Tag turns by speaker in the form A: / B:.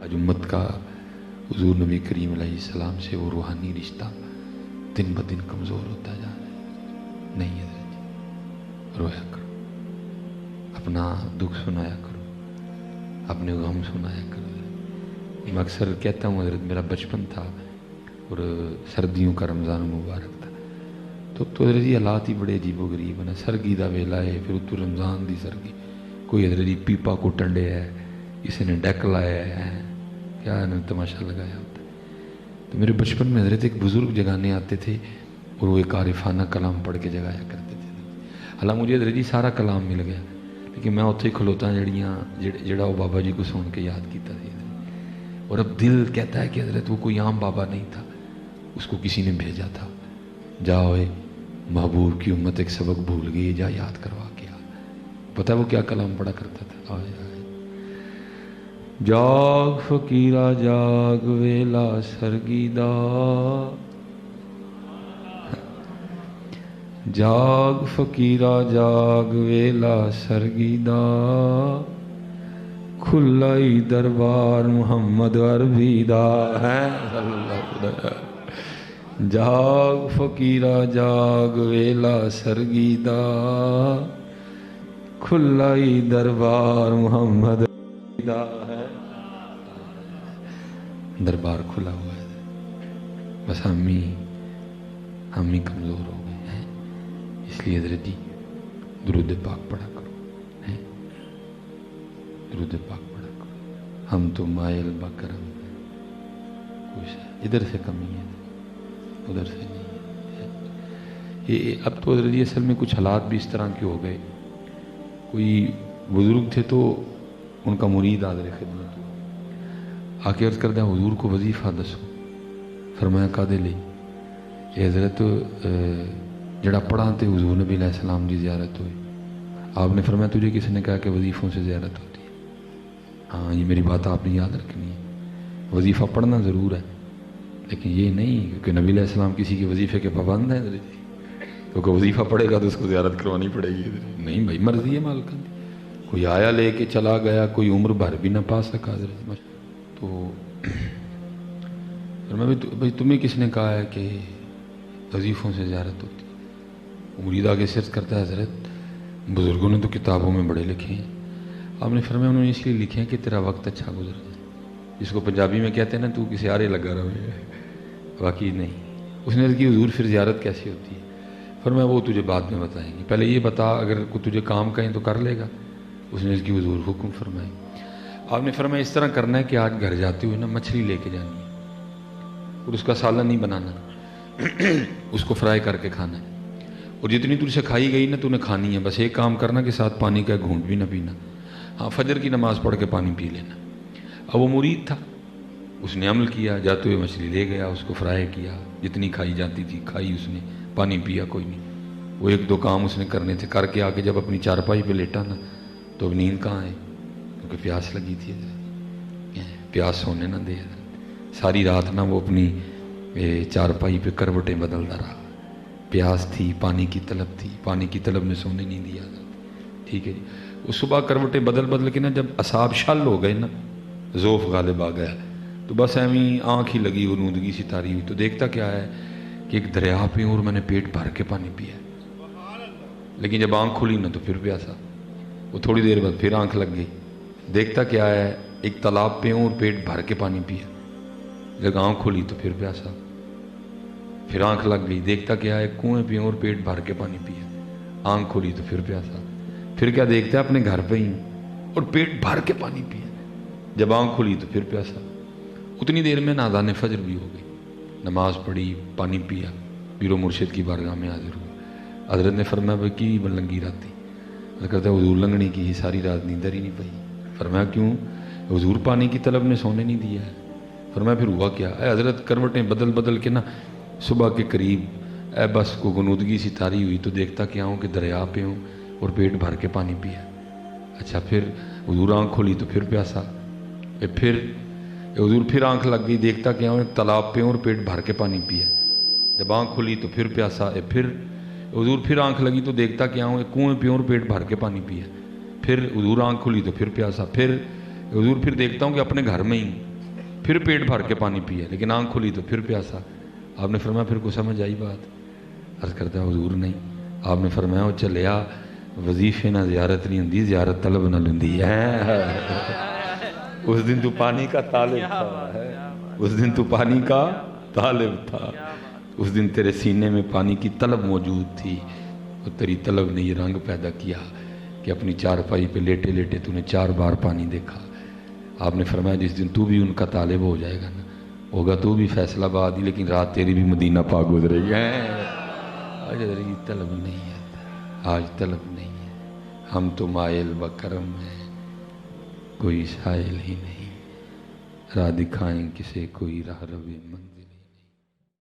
A: आज उम्मत का हुजूर नबी करीम अलैहिस्सलाम से वो रूहानी रिश्ता दिन ब दिन कमज़ोर होता जा रहा है। नहीं है जी, रोया करो, अपना दुख सुनाया करो, अपने गम सुनाया करो। मैं अक्सर कहता हूँ हज़रत मेरा बचपन था और सर्दियों का रमज़ान मुबारक था, तो हज़रत जी हालात ही बड़े अजीबो गरीब है ना। सरगी का वेला है, फिर उत्तू रमज़ान की सरगी, कोई हज़रत जी पीपा कुटन डे है, किसी ने डेक लाया है, क्या इन्होंने तमाशा लगाया होता है। तो मेरे बचपन में हज़रत एक बुज़ुर्ग जगाने आते थे और वो एक आरिफाना कलाम पढ़ के जगाया करते थे। हालांकि मुझे हज़रत जी सारा कलाम मिल गया, लेकिन मैं उत्थे खलोता जड़ा वो बाबा जी को सुन के याद किया था। और अब दिल कहता है कि हज़रत वो कोई आम बाबा नहीं था, उसको किसी ने भेजा था, जाओ महबूब की उम्मत एक सबक भूल गई, जा याद करवा के आ। पता है वो क्या कलाम पढ़ा करता था? आए आए जाग फकीरा जाग वेला सरगीदा, जाग फकीरा जाग वेला सरगीदा, खुलाई दरबार मुहम्मद अरबीदा है। जाग फकीरा जाग वेला सरगीदा, खुलाई दरबार मुहम्मद अरबीदा है। दरबार खुला हुआ है, बस हम ही कमज़ोर हो गए हैं। इसलिए हज़रत जी दुरूद पाक पढ़ा करो, हैं दुरूद पाक पढ़ा करो। हम तो मायल बकरम कुछ इधर से कमी है, उधर से नहीं है। ये अब तो हज़रत जी असल में कुछ हालात भी इस तरह के हो गए। कोई बुज़ुर्ग थे तो उनका मुरीद आदर खिदमत आके अर्ज़ करता है हुजूर को वजीफ़ा दसो। फरमाया कादे लई? कि हज़रत जड़ा पढ़ा तो हुजूर नबी अलैहिस्सलाम की ज़ियारत हुई। आपने फरमाया तुझे किसने कहा कि वजीफ़ों से ज़ियारत होती है? हाँ, ये मेरी बात आपने याद रखनी है। वजीफ़ा पढ़ना ज़रूर है, लेकिन ये नहीं कि नबी अलैहिस्सलाम किसी के वजीफ़े के पाबंद हैं। क्योंकि वजीफ़ा पढ़ेगा तो उसको ज़ियारत करवानी पड़ेगी। नहीं भाई, मर्जी है मालिक की। कोई आया लेके चला गया, कोई उम्र भर भी ना पा सका। तो मैं भी भाई तुम्हें किसने कहा है कि वजीफ़ों से ज़ियारत होती है? मुरीद आगे सिर्फ करता है हज़रत बुज़ुर्गों ने तो किताबों में बड़े लिखे हैं। आपने फरमाया उन्होंने इसलिए लिखे हैं कि तेरा वक्त अच्छा गुजर जाए। जिसको पंजाबी में कहते हैं ना, तू किसी आरे लगा रहे, वाकई नहीं। उसने अर्ज़ की हुजूर फिर ज़ियारत कैसी होती है? फरमाया वो तुझे बाद में बताएंगे, पहले ये बता अगर तुझे काम कहें तो कर लेगा। उसने अर्ज़ की हुजूर हुक्म फरमाए। आपने फरमाया इस तरह करना है कि आज घर जाते हुए ना मछली लेके जानी है और उसका सालन नहीं बनाना, उसको फ्राई करके खाना है। और जितनी तुझसे खाई गई ना तूने खानी है। बस एक काम करना कि साथ पानी का घूंट भी ना पीना। हाँ, फजर की नमाज पढ़ के पानी पी लेना। अब वो मुरीद था, उसने अमल किया, जाते हुए मछली ले गया, उसको फ्राई किया, जितनी खाई जाती थी खाई उसने, पानी पिया कोई नहीं। वो एक दो काम उसने करने थे, करके आके जब अपनी चारपाई पे लेटा ना तो अब नींद कहाँ है, क्योंकि प्यास लगी थी। प्यास होने ना दे। सारी रात ना वो अपनी चारपाई पे करवटें बदलता रहा। प्यास थी, पानी की तलब थी, पानी की तलब ने सोने नहीं दिया। ठीक है जी। वो सुबह करवटें बदल बदल के ना जब असाब शल हो गए ना, ज़ोफ़ गालिब आ गया, तो बस एवं आँख ही लगी और नूदगी सी तारी हुई। तो देखता क्या है कि एक दरिया पे और मैंने पेट भर के पानी पिया। लेकिन जब आँख खुली ना तो फिर प्यासा। वो थोड़ी देर बाद फिर आँख लग गई, देखता क्या है एक तालाब पे और पेट भर के पानी पिया। जब आँख खुली तो फिर प्यासा, फिर आँख लग गई, देखता क्या है कुएं पे और पेट भर के पानी पिया। आँख खुली तो फिर प्यासा, फिर क्या देखता है अपने घर पे ही और पेट भर के पानी पिया। जब आँख खुली तो फिर प्यासा। उतनी देर में नादान फजर भी हो गई, नमाज पढ़ी, पानी पिया, पीरो मुर्शिद की बारगाह में हाजिर हुआ। हज़रत ने फरमाया भाई की लंगी राती? कहता है हुजूर लंगनी की ही, सारी रात नींदर ही नहीं पाई। फरमाया क्यों? हुजूर पानी की तलब ने सोने नहीं दिया है। फरमाया फिर हुआ क्या? हज़रत करवटें बदल बदल के ना सुबह के करीब बस को गनूदगी सी तारी हुई, तो देखता क्या हूँ कि दरिया पे हूँ और पेट भर के पानी पिया। अच्छा, फिर हुजूर आँख खोली तो फिर प्यासा। फिर हुजूर फिर आँख लग गई, देखता क्या हूँ एक तालाब पे हूँ और पेट भर के पानी पिया। जब आँख खुली तो फिर प्यासा। फिर हुजूर फिर आँख लगी तो देखता क्या हूँ एक कुएं पे हूँ और पेट भर के पानी पिया। फिर हुजूर आँख खुली तो फिर प्यासा। फिर हुजूर फिर देखता हूँ कि अपने घर में ही پھر پیٹ بھر کے پانی پیا، لیکن آنکھ کھلی تو پھر پیاسا۔ آپ نے فرمایا پھر کو سمجھ آئی بات؟ عرض کرتا ہے حضور نہیں۔ آپ نے فرمایا وہ چلیا وظیفے نہ زیارت نہیں ہوں، زیارت طلب نہ لندی ہے۔ اس دن تو پانی کا طالب تھا، اس دن تو پانی کا طالب تھا، اس دن تیرے سینے میں پانی کی طلب موجود تھی، اور تیری طلب نے یہ رنگ پیدا کیا کہ اپنی چارپائی پہ لیٹے لیٹے تو نے 4 بار پانی دیکھا۔ آپ نے فرمایا جس دن تو بھی ان کا طالب ہو جائے گا نا، ہوگا تو بھی فیصلہ آباد ہی، لیکن رات تیری بھی مدینہ پاک گزرے گی۔ آج تیری طلب نہیں ہے، آج طلب نہیں ہے، ہم تو مائل بکرم ہیں، کوئی سائل ہی نہیں، راہ دکھائیں کسے کوئی راہ رو منزل۔